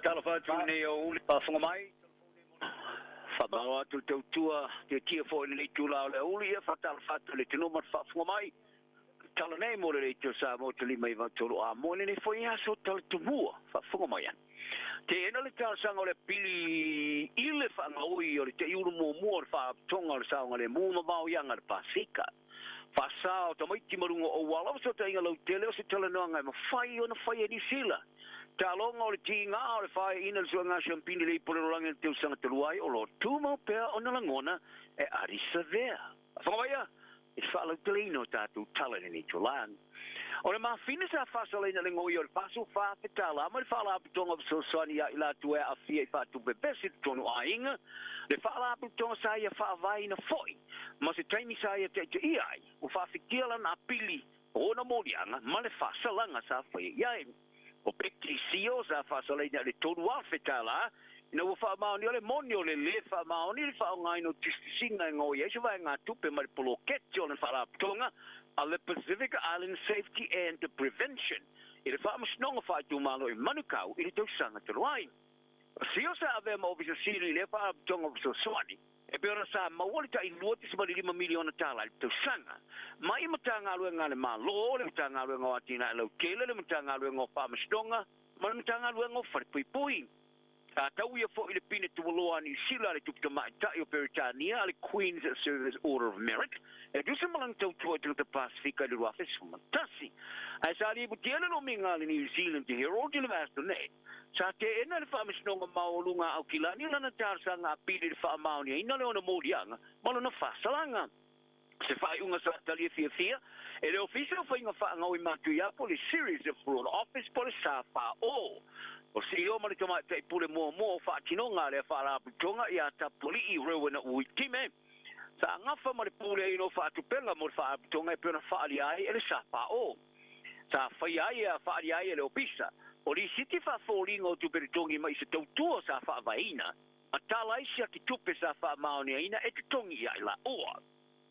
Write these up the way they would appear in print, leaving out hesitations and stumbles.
Telefon ni o whangmai. Whamaro atu tautua, te tia fo ni tu lao le uli e whatala whatu le tino mat whangmai. Tala nei mo le tu sa mo te lima i vatoro a mo ni fo ia so tala tuvua, whangmai an. Te ena le tala sanga o le pili ile whangaui o le te iuru mo mua o whatonga o le saunga le mua mau ianga le pasika. Whasao, ta maiti marunga o wala, so ta inga lau tele o se tala noanga e mawhai o na whai e ni sila. Ta longa o le tinga o le whai ina le sua ngā champini le ipore rolangi na teu sanga teluai o lo tūmau pēr o na langona e arisa vea. Whangawaia, e whalau tele ino tātou tala ni tu lang. O le mawhina sa whasala ina le ngoi o le whasu whawhetala, ma le whala apitonga visosani a ila tu e a fia i whatu bebesi tonu a inga, le whala apitonga sa ia whawai na foi, ma se taimi sa ia te iai, o whawhitiala na pili o na morianga, ma le whasalanga sa whai iai. O peki sio sa whasala ina le tonu a whetala, ina ua whaamaoni o le moni o le whaamaoni le whaongai no tistisinga ngoi e se vai ngā tupe ma le poloketi o le whala apitonga, a le Pacific Island Safety and Prevention. I le whaamasnonga whaitu malo i manukau i le tausanga te roai. Sio sa ave ma ofisa siri le whaapitonga ofisa swani, e pera sa mawali ta i luoti sa mali 5 miliona tala i le tausanga. Ma i matanga alue ngā le malo, le matanga alue ngā atina e lau kele, le matanga alue ngā whaamasnonga, ma le matanga alue ngā wharipui. Tau ia fo i le pine tuwaloa ni sila le tupita mai o Peritania, le Queen's Service Order of Merit, e dusa malang tau tua tila te Pasifika le ruafe sumantasi. Ai sa li butiana no minga le New Zealand te Herald le vasto ne, sa te ena le whaamasnonga maolunga au kilani lana tarsa ngā pili le whaamaonia, ina le ona morianga, malo na whasalanga. Se whai unga sa talia fia, e le ofisa o whainga whaangau i matu ia po le Series of Fraud Office po le sa whao. O si o mani tama te pule mua whaatinonga le whaaraputonga i a tapuli i rewa na ui time. Sa ngafa mani pule ino whaatupenga mo le whaaraputonga e pēna whaari ai e le sapa o. Sa whai ai e whaari ai e le opisa. O li siti whaafolinga o tuperitongi mai se tautua sa whaavaina. A tala isi a ki tupe sa whaamaonia ina e te tongi ai la oa.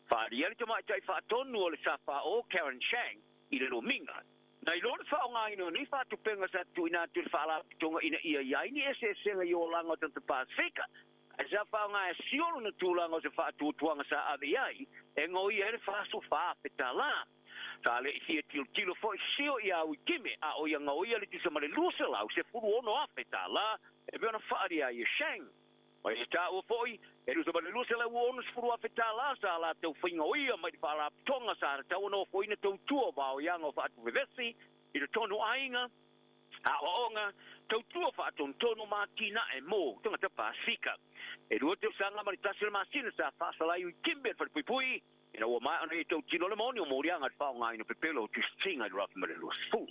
Whaari ai tama te whaatonu o le sapa o Karen Chang i le rominga. Nai lor whaonga ino ni whatu penga sa tu ina tu whala pitonga ina ia iai ni ese senga i o langa tanta Pasifika. E sa whaonga e siolo na tūlanga o se whatu tuanga sa ave iai, e ngoi e le whasu whaapeta la. Sa le i tilo fo i sio i au i kime, a o ia ngoi ale tisa male lusa lau, se furu ono apeta la, e beona whaari ai e shang. Mai e tā ua foi, e lusa male lusa lau ono se furu apeta la, sa la tau whainga oia, mai di whala pitonga sa ra tau ono foi na tau tua wao ianga o whaatu vevesi, i le tono ainga, a waonga, tau tua whaatonu tono mātina e mō, tunga te Pasifika. E rua teo sanga mani tasila masina sa whasalai ui kimbe whare pui, ina ua mai ana e tau tino le moni o morianga te whaonga ina pepelo tu stinga i rafa mare lua fu.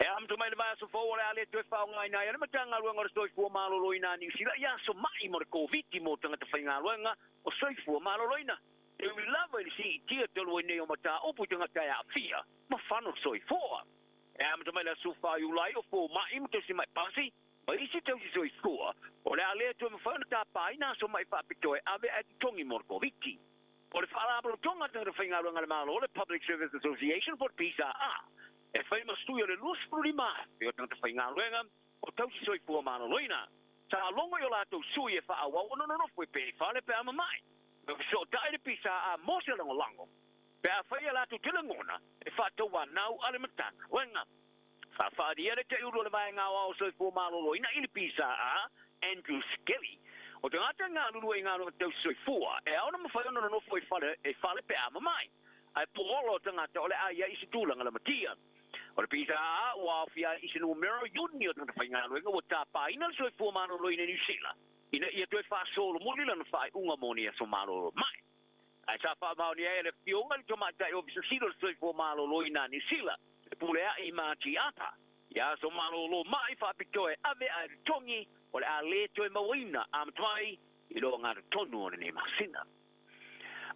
E amto mai le vai aso fo ole ale tu e whaonga ina ia, le matanga luenga o stoi fua malolo ina ni usila, ia so mai mo le COVID mo tanga te whainga luenga o stoi fua malolo ina. E ui lava ili si i tia te lua nei o mata opu tanga te a fia, ma whano stoi fua. E amto mai le aso whai ulai o fo mai mo te si mai pasi, ma isi tau si stoi fua, o le ale tu e mawhana ta pai na so mai whapitoe ave e tongi mo le COVID. O le whaarabalo tonga tanga whainga runga le malo, le Public Service Association for Peace a. E whai mastui o le luspuri maa, e o tanga whainga runga, o tau si soi fua mano loina. Sa longo i o lato sui e wha awa, o no fwe pe whale pe ama mai. Me so tae le Peace a mo se lango lango. Pe a whai a lato tilangona, e wha tau nau ale matanga, wenga. Wha whaari ere te uro le vai ngā wao soi fua mano loina i le Peace a, Andrew Skelly. O te ngata ngā lulu e ngā runga tau soi fua, e aona mawhai ono no fwe whale pe ama mai. Ai poolo te ngata ole aia isi tūlanga la matia. O le Peace a, ua awhia isi no Mero Yuni o tanga whai ngā runga, o tā pā ina le soi fua mano loina New Zealand. Ina ia tue wha solo muli lana whai unga moni e so malo mai. Ai sa wha maoni e le fionga li tomatai o visa silo le soi fua malo loina New Zealand. E pulea i māti ata. Ia so malo lo mai wha pitoe ave ai tongi, o le a le toe mawina amtwai i lo ngā tonu o ne masina.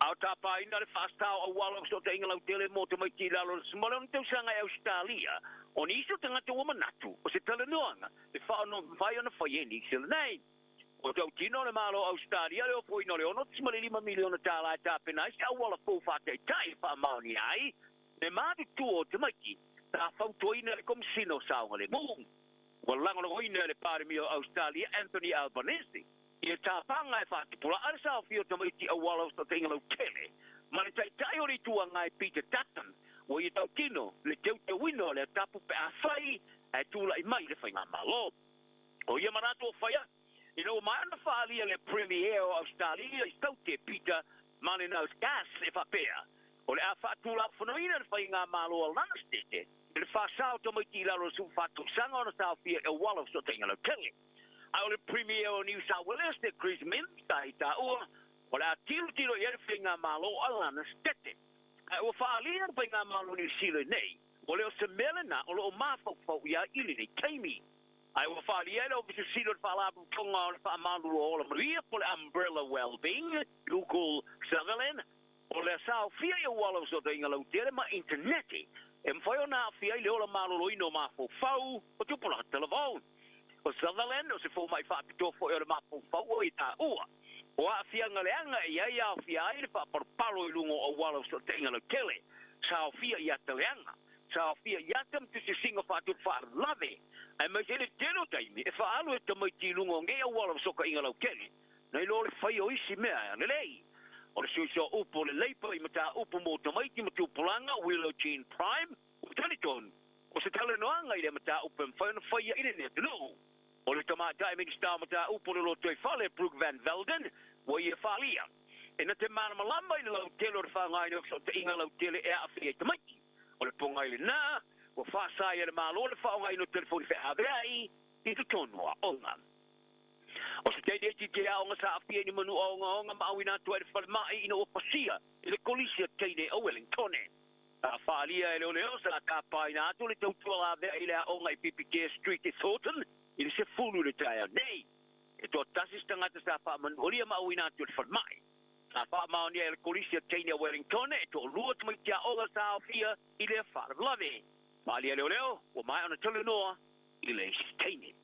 Au tapa ina le whastau a wala so te ingalau tele mo te maiti lalo le smole on teu sanga e Australia, o ni iso tangata o manatu, o se tala noanga, le whaano vai ona whaieni i sila nei. O tau tino le malo Australia le o fo ino le ono tismale 5 miliona tala e tāpena i se a wala fō whate tai wha maoni ai, ne mātu tu o te maiti, tā whautoina le komisino saunga le mōngu. Walang no ina le pare mi Australia Anthony Albanese. Ia tāpanga e whātipula ar sa whio ta maiti a wala o te ingalau tele. Ma le tai ori tua ngai Peter Dutton, o i tau tino, le teu te wino le tapu pe a whai, e tūla i mai le whai ngā malo. O ia marato o whaia, i no maana whaalia le Premier o Australia, i tau te Peter Malinaus Gas e whapea. O le a whaatula whanoina le whai ngā malo al nana stete, le whaasao ta maiti i laro su whātu sanga o na sa whia e wala o te ingalau tele. Au le Premier o New South Wales te Chris Minns ta i ta ua, o le a tiro i erwhi ngā malo alana stete. Ai o whaalia pai ngā malo New Zealand nei, o le o se melena o le o mawhau ia ili nei teimi. Ai o whaalia le o visu silo le whaalabu tonga o le whaamalu o le maria po le Umbrella Wellbeing, local Sutherland, o le sao fia i o wala o te inga lau tere ma interneti, e mwhai o nā fia i le o le malo loino mawhau o tupuna telefon. O Sutherland, o se fo mai whaapito fo e o le mawhau o i tā ua. O a fia ngaleanga i ai au fia ai le whaaparparo i lungo o wala o te inga lau tele. Sao fia i ataleanga. Sao fia i atam tu se singa whaatu whaalave. Ai mai se le tero taimi, e whaalu e tamaiti lungo nge o wala o soka inga lau tele. Nei lo le whai o isi mea le lei. O le sui so upo le leipa i mata upo mo tamaiti matu pulanga, Willow Jean Prime, o taliton. O se tala noanga i le mata upo mwhai na whai a ine ne tulu. O le tamata e mingistaa mata upo le loto e whale Brooke Van Velden, wa ia whalia. E na te mana malamba i le lau tele o le whangai no so te inga lau tele e a whia i tamaiti. O le ponga i le nā, o whaasai e le malo le whaongai no telefoni wha abeai, i te tonua onga. O se teide e te aonga sa awhia ni manu aonga maawina tua e le whalemai ina o pasia, i le kolisia teine o Wellingtone. A whaalia e leo leo sa ka pai nā tu le tautua la vea i le aonga i PPK Street i Thornton, i le se fulu le taia nei. E tō tasis tangata sa wha manuoria maawina tua le whalemai. Sa wha maoni e le kolisia teine o Wellingtone, e tō lua tu mai tia oga sa awhia i le whalemai. Whaalia leo leo, o mai ona tele noa, i le teine.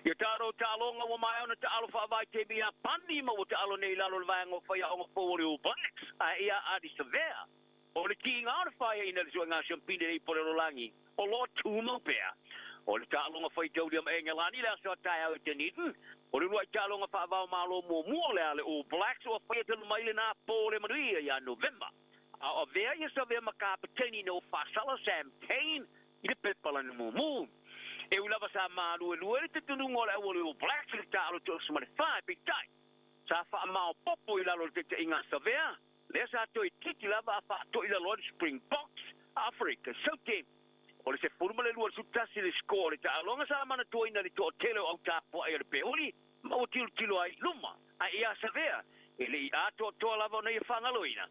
Ia tāro tālonga wa mai ona tālo whaavai te mia pandi ma o tālo nei lalo le vaenga o whaia o ngā o Blacks a ia adi severe. O le ki ngā whaia ina le sua ngā champine nei pole rolangi o lo tūmau pēr. O le tālonga whai taulia ma e ngalani le aso tai au te nidin. O le ruai tālonga whaavau malo mua le ale o Blacks o whaia tanu mai le nā pōle manuia ia November. A o vea ia sa vea makapateni no whasala Sam Kane i le pepala ni mumu. E ulava sa malu e luere te tunungo le awole o Blacks le tālo te osumare whae pe tai. Sa wha mao popo i lalo te inga sa vea. Le sa toi tiki lava a wha to i lalo Springboks, Afrika, Saute. O le se furma le lua sutasi le sko le tālonga sa mana tua ina le to tele au tāpo ai le peoli. Ma o tilo ai luma. A ia sa vea. E le i ato toa lava nei whangaloina.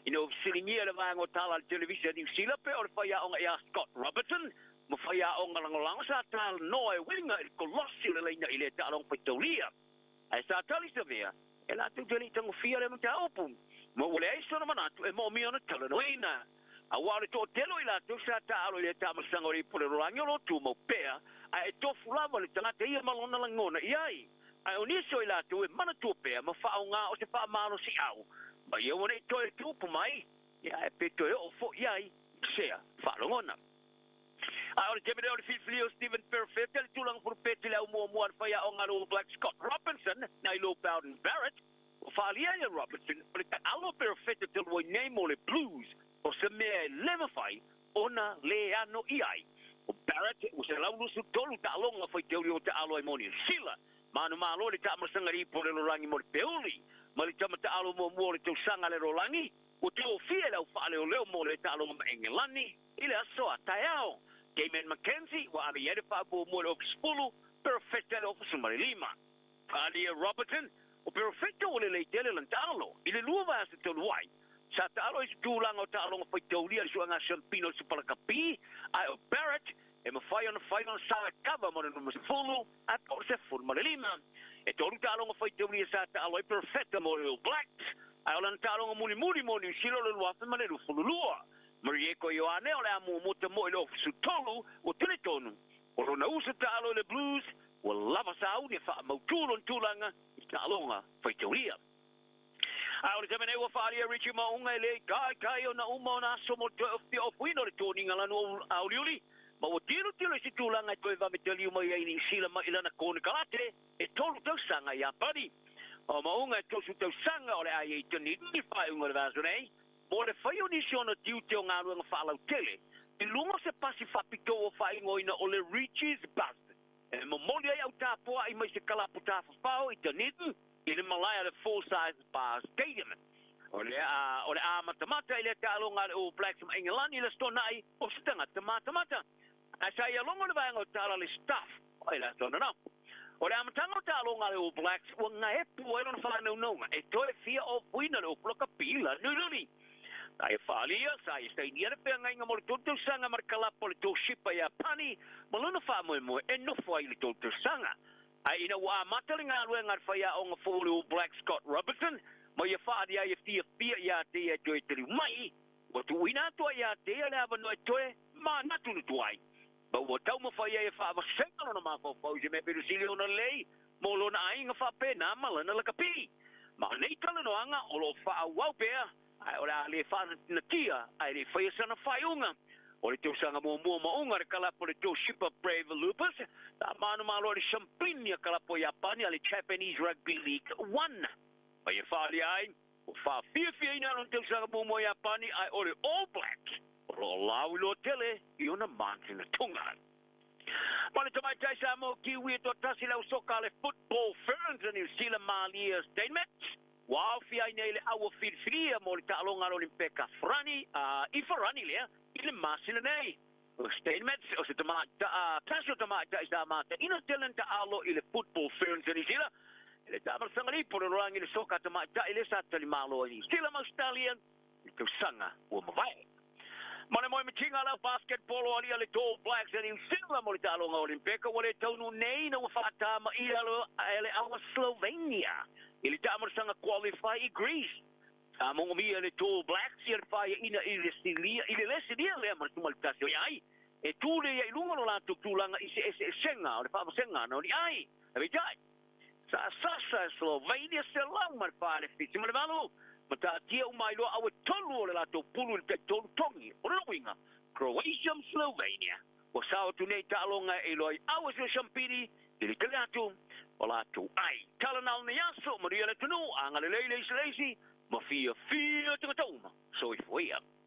Ino silingia le vaengo tala le televisia New Zealand pe o le whaia onga ia Scott Robertson. Mo whaia o ngalangolango sa tal noe winga i kolossi le leina i le tālong paitaulia. Ai sa tali sa vea, e la tu teli tango fia le mta opun. Mo ule eiso na manatu e mo mi ona tala noina. A wale to telo i la tu sa talo i le tamasango ri pule rolangi o lo tu mo pea, a e tofu lava le tangata ia malona langona i ai. Ai oniso i la tu e mana tu pea, ma wha o ngā o se wha mano si au. Ma ia wane i toi tupu mai, ia e pe toi o fo i ai, sea, wha longona. Ai ora temere ora filfilio Stephen Perfect le tulang for petile au mo whaia o ngā All Black Scott Robinson na i lo Bowden Barrett o whaalia ia Robinson o le alo Perfect te loi nei mo le Blues o se mea leva whai ona le ano i ai o Barrett o se lau nusu tolu ta alonga whai te uri o te alo ai moni sila manu malo le ta amasangari po le lorangi mo le peuli ma le tamata alo mo le tau sanga le rolangi o te o fia lau whaale o leo mo le ta alonga ma engelani i le aso a taiao Damon McKenzie wa ari yere pa bo mo o spulu perfecto o sumari lima. Alia Robertson o perfecto o le tele lantalo. Ile luva se to luai. Sa talo is tulang o talo ngo foi taulia so nga champino se para kapi. Ai o Barrett e mo fai on sa cover mo no spulu at o se formari lima. E to talo ngo foi taulia sa talo e perfecto mo o Blacks. Ai o lantalo ngo muli mo ni silo le luafa ma le fululua. Marieko Ioane o le amu mota mo i lo sutolu o teletonu. O rona usa talo le Blues o lava sa uni wha mautulo tulanga i talonga whaitauria. A o le tamene ua whaaria Richie Maunga le kai o na uma o na aso mo te o whino le tōninga lanu au liuli. ma o tiro si tulanga koe va metali mo ia ini sila ma ilana kone kalate e tolu tau sanga ia pari o ma unga to su tau sanga ole ai e tani ni fai unga le vaso nei mo le fai oni si ona tiu te o ngā ruanga whaalau tele i lunga se pasi whapito o fai ngoina o le Riches Bust e mo moli ai au tāpua i mai se kalapu tāwhawhau i tani i le malaya le full size bar stadium o le a matamata i le tālonga le All Blacks ma England i le stona ai o se tangata matamata asa ia longo le vaenga o tala le staff o ila tona na o le amatanga o tālonga le All Blacks o ngā e pua e lona whanau nonga e toe fia o puina le o ploka pila nururi ai whalia sa i stainia le pia ngai mo le tōtou sanga mar kalapo le tō shipa ia pani ma lona wha moe e nofo ai le tōtou sanga ai ina wa matali ngā lue ngar whaia o ngā fōle All Black Scott Robertson ma ia whaadi ai e fia ia te e toe te riu mai o tu ina toa ia te e le avano e toe ma natunu tuai ba o tau ma whaia e wha senga lona ma whau se me peru sili ona lei mo lona ainga wha pena ma lana la kapi ma nei tala no anga o lo wha wau pea ai o le wha na tia ai le whaia sana whaiunga o le tau sanga mua maunga re kalapo le tau Shipa Brave Lupus ta manu malo le Champinia kalapo Japani le Japanese Rugby League 1 ba ia wha ai o wha fia ina lona tau sanga mua Japani ai o le All Blacks o lau lo tele i ona manti na tunga. Mane tamai tai sa mo kiwi to tasi lau soka le Football Ferns in New Zealand Malia Steinmetz. Wow fia nei le awa fia mo le ta'alonga lo limpeka frani i farani lea i le masina nei. Steinmetz o se tamai tasio tamai tai sa mata ina telen ta'alo i le Football Ferns in New Zealand. Le tamar sangari por rangi le soka tamai tai le sa tali malo i New Zealand Australian i tau sanga o mawai. Mana mo mitinga la basketball o ali le All Blacks and New Zealand mo le talonga olimpika o le taunu nei na wafata ma i ele awa Slovenia. Ili tamar sanga qualify i Greece. Mo mi le All Blacks i le fai ina i le Silia i le Lesilia le mar tumal tasio ai. E tu le i lunga no la tulanga i se senga o le fa senga no ni ai. E dai. Sa Slovenia se lang mar fa le fiti mo le valo. Mata tia umai loa awe tolu o le lato pulu le tolu tongi o le winga Croatia Slovenia o sao tu nei talonga e loi awe se champiri i le kaleatu o lato ai talanal ne yaso maria le tunu anga le leisi ma fia tanga tauma so i fuia